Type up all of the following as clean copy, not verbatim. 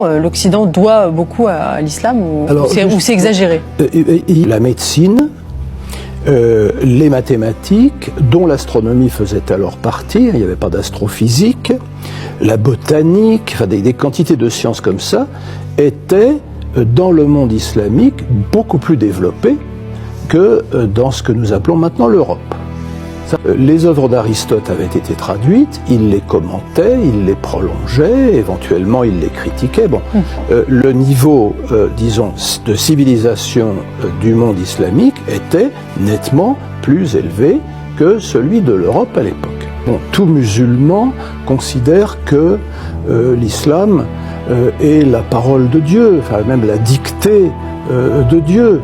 L'Occident doit beaucoup à l'islam ou c'est exagéré? La médecine, les mathématiques, dont l'astronomie faisait alors partie, il n'y avait pas d'astrophysique, la botanique, enfin des quantités de sciences comme ça, étaient dans le monde islamique beaucoup plus développées que dans ce que nous appelons maintenant l'Europe. Les œuvres d'Aristote avaient été traduites, il les commentait, il les prolongeait, éventuellement il les critiquait. Bon, le niveau, disons, de civilisation du monde islamique était nettement plus élevé que celui de l'Europe à l'époque. Bon, tout musulman considère que l'islam est la parole de Dieu, enfin même la dictée de Dieu.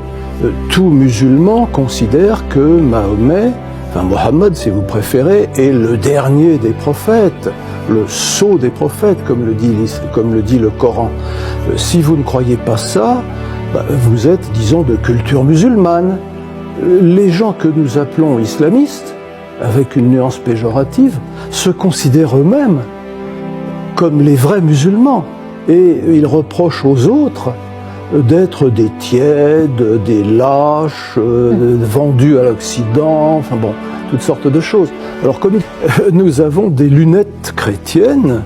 Tout musulman considère que Mahomet, enfin Mohammed si vous préférez, est le dernier des prophètes, le sceau des prophètes, comme le dit le Coran. Si vous ne croyez pas ça, vous êtes, disons, de culture musulmane. Les gens que nous appelons islamistes, avec une nuance péjorative, se considèrent eux-mêmes comme les vrais musulmans. Et ils reprochent aux autres d'être des tièdes, des lâches, vendus à l'Occident, enfin bon, toutes sortes de choses. Alors comme nous avons des lunettes chrétiennes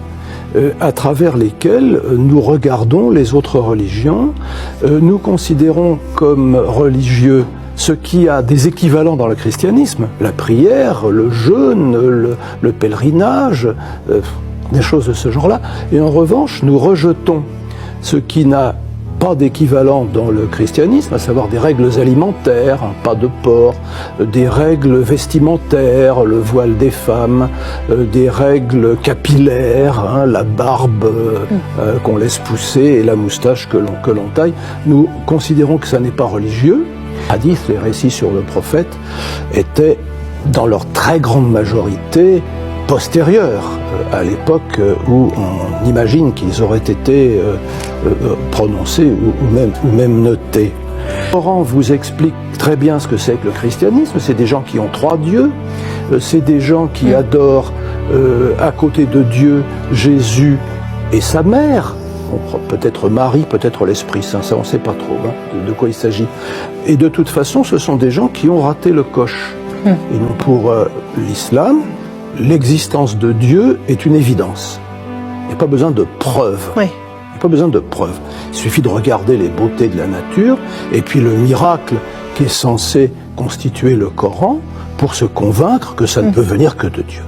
à travers lesquelles nous regardons les autres religions, nous considérons comme religieux ce qui a des équivalents dans le christianisme, la prière, le jeûne, le pèlerinage, des choses de ce genre-là, et en revanche nous rejetons ce qui n'a pas d'équivalent dans le christianisme, à savoir des règles alimentaires, pas de porc, des règles vestimentaires, le voile des femmes, des règles capillaires, la barbe qu'on laisse pousser et la moustache que l'on taille. Nous considérons que ça n'est pas religieux. Hadith, les récits sur le prophète, étaient dans leur très grande majorité postérieurs à l'époque où on imagine qu'ils auraient été prononcés ou même notés. Le Coran vous explique très bien ce que c'est que le christianisme. C'est des gens qui ont 3 dieux, c'est des gens qui adorent à côté de Dieu Jésus et sa mère, peut-être Marie, peut-être l'Esprit Saint, ça on ne sait pas trop de quoi il s'agit. Et de toute façon, ce sont des gens qui ont raté le coche. Et donc pour l'islam, l'existence de Dieu est une évidence. Il n'y a pas besoin de preuves. Oui. Il n'y a pas besoin de preuves. Il suffit de regarder les beautés de la nature et puis le miracle qui est censé constituer le Coran pour se convaincre que ça ne peut venir que de Dieu.